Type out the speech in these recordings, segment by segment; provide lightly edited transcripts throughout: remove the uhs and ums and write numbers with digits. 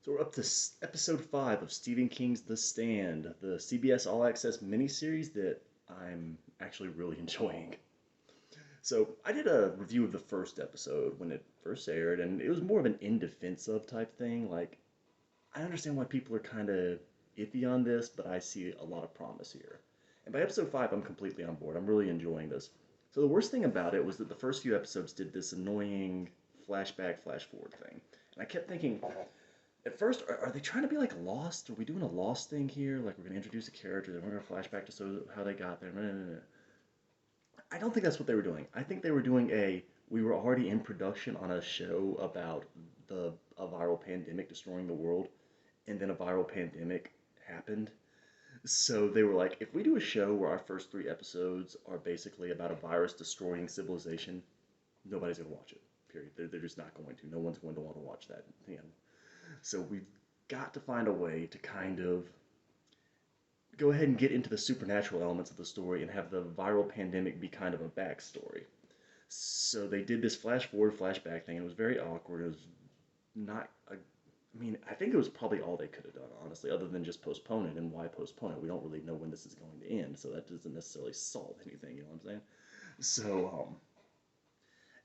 So we're up to episode 5 of Stephen King's The Stand, the CBS AllAccess miniseries that I'm actually really enjoying. So I did a review of the first episode when it first aired, and it was more of an in defense of type thing. Like, I understand why people are kind of iffy on this, but I see a lot of promise here. And by episode 5, I'm completely on board. I'm really enjoying this. So the worst thing about it was that the first few episodes did this annoying flashback, flash forward thing. And I kept thinking, at first, are they trying to be like Lost? Are we doing a Lost thing here? Like we're going to introduce a character, then we're going to flashback to show how they got there. I don't think that's what they were doing. I think they were doing we were already in production on a show about a viral pandemic destroying the world, and then a viral pandemic happened. So they were like, if we do a show where our first 3 episodes are basically about a virus destroying civilization, nobody's going to watch it. Period. They're just not going to. No one's going to want to watch that. So we've got to find a way to kind of go ahead and get into the supernatural elements of the story and have the viral pandemic be kind of a backstory. So they did this flash forward, flashback thing. And it was very awkward. It was not a. I mean, I think it was probably all they could have done, honestly, other than just postpone it. And why postpone it? We don't really know when this is going to end, so that doesn't necessarily solve anything. You know what I'm saying? So,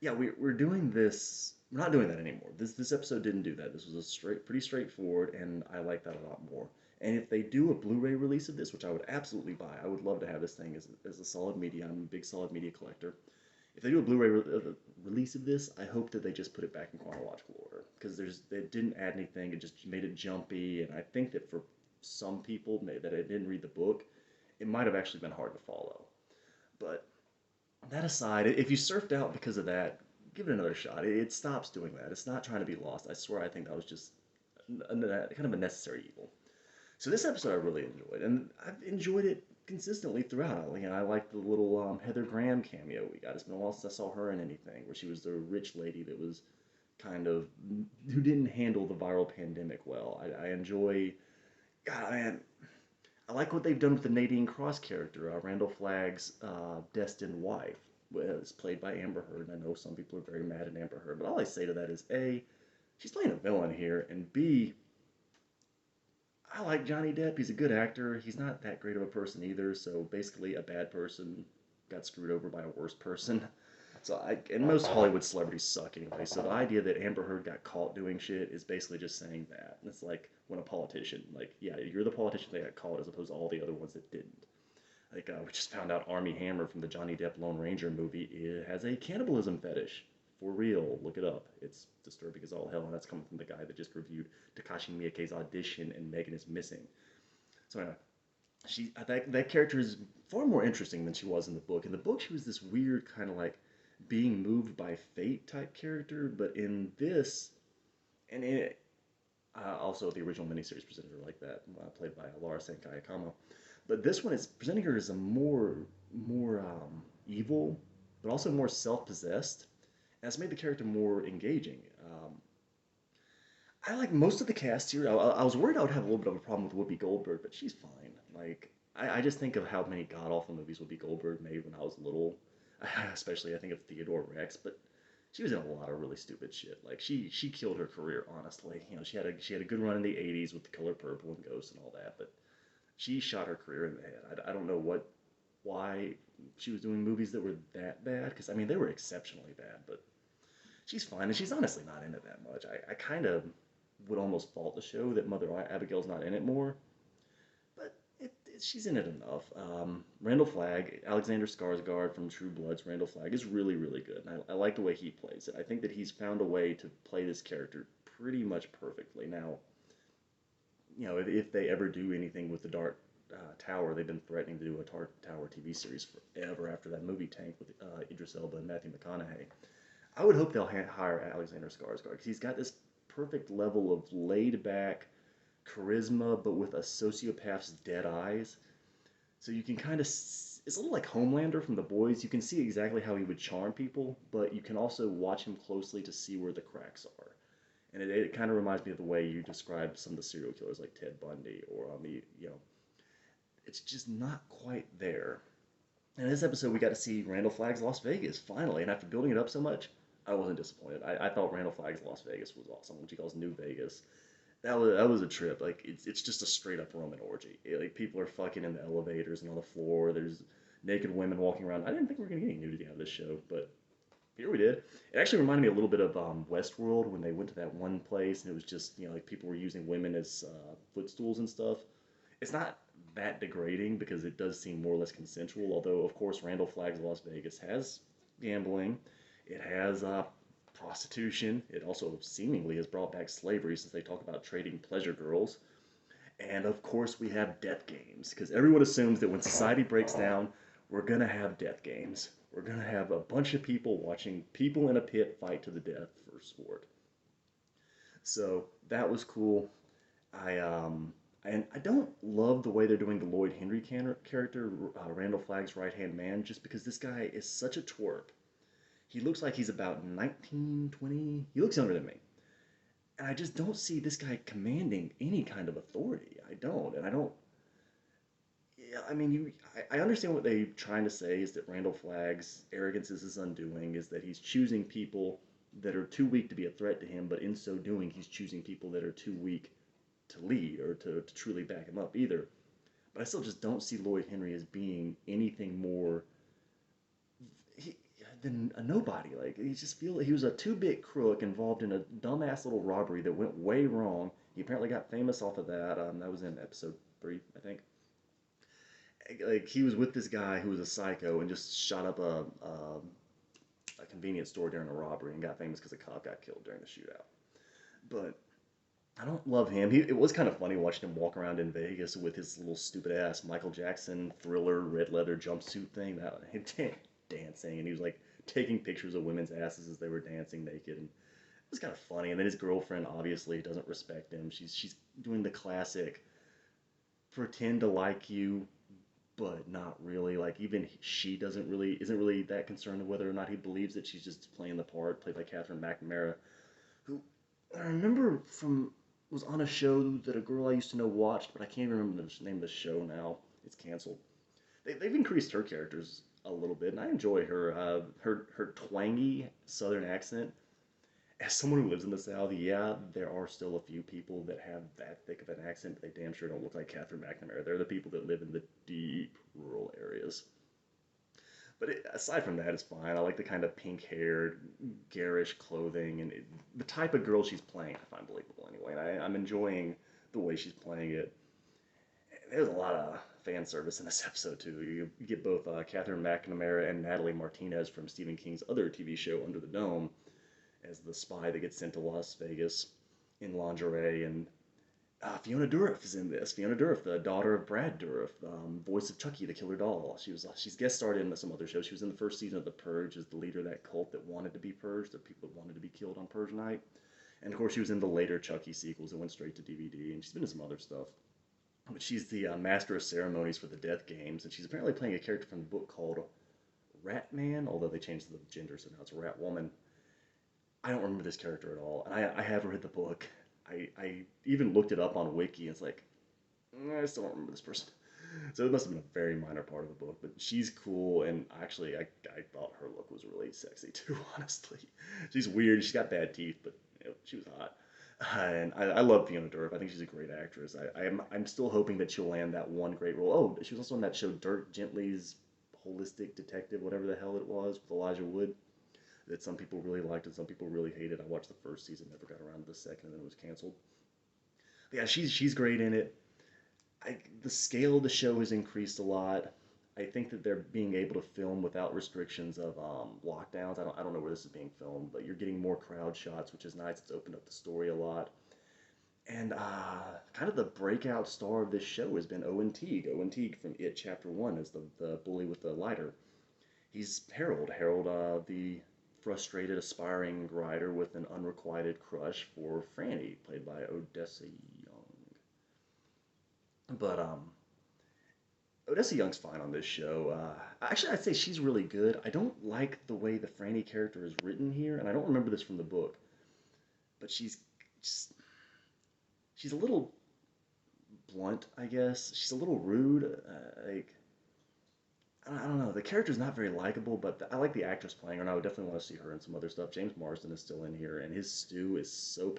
yeah, we're doing this. We're not doing that anymore. This episode didn't do that. This was pretty straightforward, and I like that a lot more. And if they do a Blu-ray release of this, which I would absolutely buy, I would love to have this thing as a solid media. I'm a big solid media collector. If they do a release of this, I hope that they just put it back in chronological order because they didn't add anything. It just made it jumpy, and I think that for some people that didn't read the book, it might have actually been hard to follow. But that aside, if you surfed out because of that, give it another shot. It stops doing that. It's not trying to be lost. I swear, I think that was just kind of a necessary evil. So this episode I really enjoyed, and I've enjoyed it consistently throughout. I like the little Heather Graham cameo we got. It's been a while since I saw her in anything, where she was the rich lady that was kind of who didn't handle the viral pandemic well. I enjoy. God, man, I like what they've done with the Nadine Cross character, Randall Flagg's destined wife. It's played by Amber Heard, and I know some people are very mad at Amber Heard, but all I say to that is A, she's playing a villain here, and B, I like Johnny Depp. He's a good actor. He's not that great of a person either, so basically a bad person got screwed over by a worse person. And most Hollywood celebrities suck anyway. So the idea that Amber Heard got caught doing shit is basically just saying that. It's like when a politician, like, yeah, you're the politician that got caught as opposed to all the other ones that didn't. Like, we just found out Armie Hammer from the Johnny Depp Lone Ranger movie has a cannibalism fetish. For real, look it up. It's disturbing as all hell, and that's coming from the guy that just reviewed Takashi Miike's audition and Megan is Missing. So anyway, that character is far more interesting than she was in the book. In the book, she was this weird kind of like being moved by fate type character, but in this, and in it, also the original miniseries presented her like that, played by Laura Senkai Akamo. But this one is presenting her as a more evil, but also more self-possessed, and it's made the character more engaging. I like most of the cast here. I was worried I would have a little bit of a problem with Whoopi Goldberg, but she's fine. Like I just think of how many god awful movies Whoopi Goldberg made when I was little. Especially I think of Theodore Rex, but she was in a lot of really stupid shit. Like she killed her career, honestly. She had a good run in the '80s with The Color Purple and Ghost and all that, but she shot her career in the head. I don't know why she was doing movies that were that bad, because I mean they were exceptionally bad, but she's fine, and she's honestly not in it that much. I kind of would almost fault the show that Mother Abigail's not in it more, but she's in it enough. Randall Flagg, Alexander Skarsgård from True Blood's Randall Flagg is really, really good, and I like the way he plays it. I think that he's found a way to play this character pretty much perfectly. Now, if they ever do anything with the Dark Tower, they've been threatening to do a Dark Tower TV series forever after that movie tanked with Idris Elba and Matthew McConaughey. I would hope they'll hire Alexander Skarsgård because he's got this perfect level of laid back charisma, but with a sociopath's dead eyes. So you can kind of, it's a little like Homelander from The Boys. You can see exactly how he would charm people, but you can also watch him closely to see where the cracks are. And it kind of reminds me of the way you describe some of the serial killers like Ted Bundy or, it's just not quite there. And in this episode, we got to see Randall Flagg's Las Vegas, finally. And after building it up so much, I wasn't disappointed. I thought Randall Flagg's Las Vegas was awesome, which he calls New Vegas. that was a trip. Like it's just a straight up Roman orgy. Like people are fucking in the elevators and on the floor. There's naked women walking around. I didn't think we were gonna get any nudity out of this show, but here we did. It actually reminded me a little bit of Westworld when they went to that one place and it was just like people were using women as footstools and stuff. It's not that degrading because it does seem more or less consensual. Although of course Randall Flagg's Las Vegas has gambling, it has prostitution. It also seemingly has brought back slavery since they talk about trading pleasure girls. And of course, we have death games because everyone assumes that when society breaks down, we're going to have death games. We're going to have a bunch of people watching people in a pit fight to the death for sport. So that was cool. And I don't love the way they're doing the Lloyd Henry character, Randall Flagg's right hand man, just because this guy is such a twerp. He looks like he's about 19, 20. He looks younger than me. And I just don't see this guy commanding any kind of authority. I don't. And I don't. Yeah, I mean, I understand what they're trying to say is that Randall Flagg's arrogance is his undoing, is that he's choosing people that are too weak to be a threat to him, but in so doing, he's choosing people that are too weak to lead or to truly back him up either. But I still just don't see Lloyd Henry as being anything more he, than a nobody. Like he just feel he was a two-bit crook involved in a dumbass little robbery that went way wrong. He apparently got famous off of that. That was in episode 3, I think. Like he was with this guy who was a psycho and just shot up a convenience store during a robbery and got famous because a cop got killed during the shootout. But I don't love him. It was kind of funny watching him walk around in Vegas with his little stupid ass Michael Jackson Thriller red leather jumpsuit thing, that him dancing, and he was like taking pictures of women's asses as they were dancing naked, and it was kind of funny. And then his girlfriend obviously doesn't respect him. She's doing the classic pretend to like you, but not really. Like even she isn't really that concerned with whether or not he believes that she's just playing the part, played by Catherine McNamara, who I remember from was on a show that a girl I used to know watched, but I can't remember the name of the show now. It's canceled. They've increased her characters a little bit, and I enjoy her. Her twangy Southern accent. As someone who lives in the South, yeah, there are still a few people that have that thick of an accent, but they damn sure don't look like Catherine McNamara. They're the people that live in the deep rural areas. But aside from that, it's fine. I like the kind of pink-haired, garish clothing, and the type of girl she's playing. I find believable anyway. And I'm enjoying the way she's playing it. There's a lot of fan service in this episode too. You get both Catherine McNamara and Natalie Martinez from Stephen King's other TV show Under the Dome as the spy that gets sent to Las Vegas in lingerie, and Fiona Dourif is in this. Fiona Dourif, the daughter of Brad Dourif, voice of Chucky the Killer Doll. She's guest starred in some other shows. She was in the first season of The Purge as the leader of that cult that wanted to be purged, the people that wanted to be killed on Purge night. And of course, she was in the later Chucky sequels that went straight to DVD, and she's been in some other stuff. But she's the master of ceremonies for the Death Games, and she's apparently playing a character from the book called Rat Man, although they changed the gender, so now it's Rat Woman. I don't remember this character at all, and I have read the book. I even looked it up on Wiki, and it's like, I still don't remember this person. So it must have been a very minor part of the book, but she's cool, and actually, I thought her look was really sexy too, honestly. She's weird, she's got bad teeth, but she was hot. And I love Fiona Dourif. I think she's a great actress. I'm still hoping that she'll land that one great role. Oh, she was also on that show Dirk Gently's Holistic Detective, whatever the hell it was, with Elijah Wood, that some people really liked and some people really hated. I watched the first season, never got around to the second, and then it was canceled. But yeah, she's great in it. The scale of the show has increased a lot. I think that they're being able to film without restrictions of lockdowns. I don't know where this is being filmed, but you're getting more crowd shots, which is nice. It's opened up the story a lot. And kind of the breakout star of this show has been Owen Teague. Owen Teague from It Chapter 1 is the bully with the lighter. He's Harold. Harold, the frustrated, aspiring writer with an unrequited crush for Franny, played by Odessa Young. But Odessa Young's fine on this show. Actually, I'd say she's really good. I don't like the way the Franny character is written here, and I don't remember this from the book. But she's a little blunt, I guess. She's a little rude. I don't know. The character's not very likable, but I like the actress playing her, and I would definitely want to see her in some other stuff. James Marsden is still in here, and his stew is so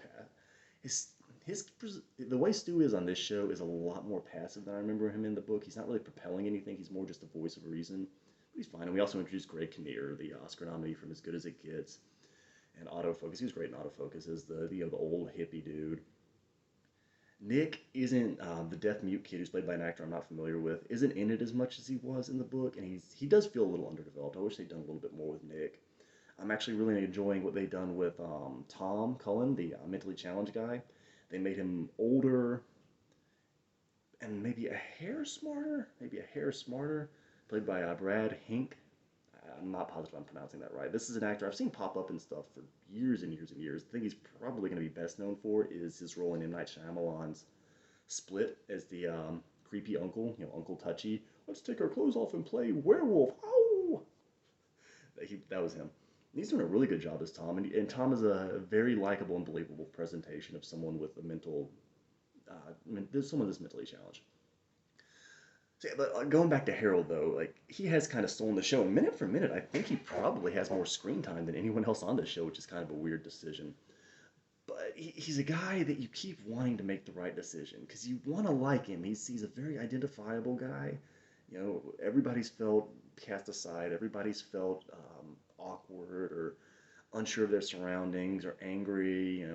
The way Stu is on this show is a lot more passive than I remember him in the book. He's not really propelling anything. He's more just the voice of reason. But he's fine. And we also introduced Greg Kinnear, the Oscar nominee from As Good as It Gets, and Autofocus. He was great in Autofocus as the old hippie dude. Nick isn't the deaf mute kid who's played by an actor I'm not familiar with. Isn't in it as much as he was in the book, and he does feel a little underdeveloped. I wish they'd done a little bit more with Nick. I'm actually really enjoying what they've done with Tom Cullen, the mentally challenged guy. They made him older and maybe a hair smarter, played by Brad Hink. I'm not positive I'm pronouncing that right. This is an actor I've seen pop up in stuff for years and years and years. The thing he's probably going to be best known for is his role in M. Night Shyamalan's Split as the creepy uncle, Uncle Touchy. Let's take our clothes off and play werewolf. Oh! That was him. He's doing a really good job as Tom, and Tom is a very likable and believable presentation of someone with a someone that's mentally challenged. So, yeah, but going back to Harold though, like he has kind of stolen the show. And minute for minute, I think he probably has more screen time than anyone else on the show, which is kind of a weird decision. But he's a guy that you keep wanting to make the right decision because you want to like him. He's a very identifiable guy. Everybody's felt cast aside. Everybody's felt awkward or unsure of their surroundings or angry.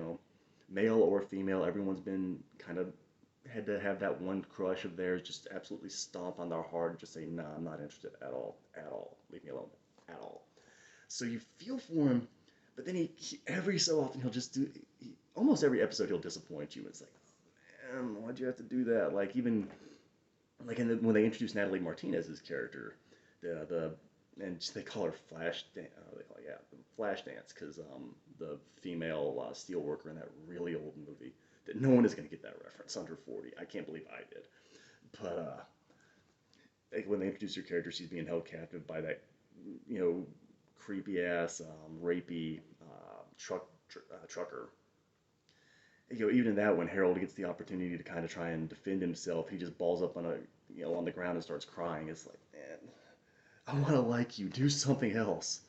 Male or female, everyone's been kind of had to have that one crush of theirs just absolutely stomp on their heart and just say, nah, I'm not interested at all. Leave me alone, at all. So you feel for him, but then he every so often he'll just almost every episode he'll disappoint you. It's like, man, why'd you have to do that? Like even, like when they introduced Natalie Martinez's character, and they call her Flash, Flash Dance, because the female steel worker in that really old movie, that no one is going to get that reference under 40. I can't believe I did. But like when they introduce your character, she's being held captive by that, creepy ass, rapey trucker. Even in that, when Harold gets the opportunity to kind of try and defend himself, he just balls up on the ground and starts crying. It's like, man, I want to like you. Do something else.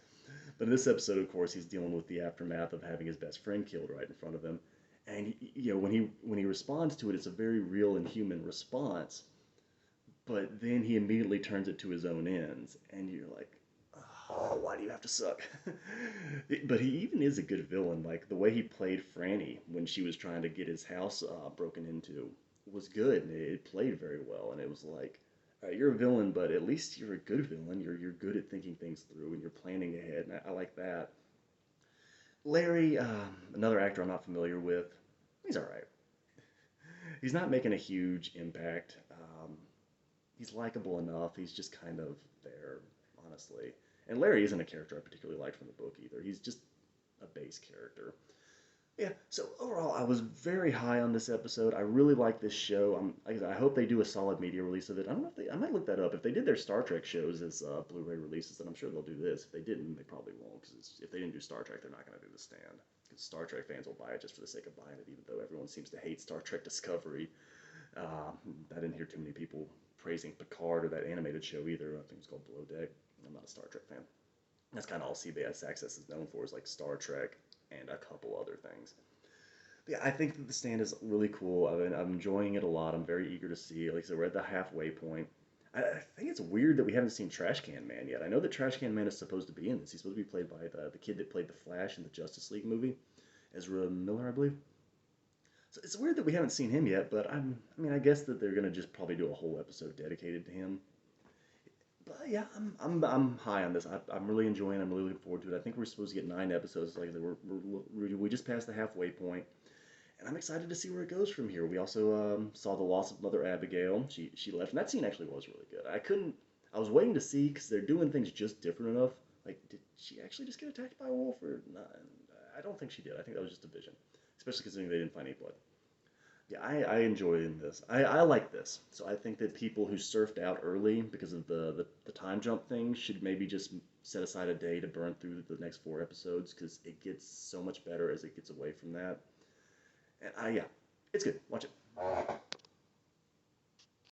But in this episode, of course, he's dealing with the aftermath of having his best friend killed right in front of him. And when he responds to it, it's a very real and human response. But then he immediately turns it to his own ends, and you're like, oh, why do you have to suck? But he even is a good villain. Like the way he played Franny when she was trying to get his house broken into was good. And it played very well, and it was like, all right, you're a villain, but at least you're a good villain. You're good at thinking things through, and you're planning ahead, and I like that. Larry, another actor I'm not familiar with, he's all right. He's not making a huge impact. He's likable enough. He's just kind of there, honestly. And Larry isn't a character I particularly liked from the book either. He's just a base character. Yeah, so overall, I was very high on this episode. I really like this show. Like I said, I hope they do a solid media release of it. I don't know if I might look that up. If they did their Star Trek shows as Blu-ray releases, then I'm sure they'll do this. If they didn't, they probably won't, because if they didn't do Star Trek, they're not going to do The Stand. Because Star Trek fans will buy it just for the sake of buying it, even though everyone seems to hate Star Trek Discovery. I didn't hear too many people praising Picard or that animated show either. I think it's called Below Deck. I'm not a Star Trek fan. That's kind of all CBS AllAccess is known for, is like Star Trek and a couple other things. But yeah, I think that The Stand is really cool. I'm enjoying it a lot. I'm very eager to see it. Like I said, we're at the halfway point. I think it's weird that we haven't seen Trash Can Man yet. I know that Trash Can Man is supposed to be in this. He's supposed to be played by the kid that played the Flash in the Justice League movie, Ezra Miller, I believe. So it's weird that we haven't seen him yet, but I guess that they're gonna just probably do a whole episode dedicated to him. But yeah, I'm high on this. I'm really enjoying it. I'm really looking forward to it. I think we're supposed to get 9 episodes. Like I said, we just passed the halfway point, and I'm excited to see where it goes from here. We also saw the loss of Mother Abigail. She left, and that scene actually was really good. I was waiting to see, because they're doing things just different enough. Like, did she actually just get attacked by a wolf or not? I don't think she did. I think that was just a vision, especially considering they didn't find any blood. Yeah, I enjoy this. I like this. So I think that people who surfed out early because of the time jump thing should maybe just set aside a day to burn through the next 4 episodes, because it gets so much better as it gets away from that. And yeah, it's good. Watch it.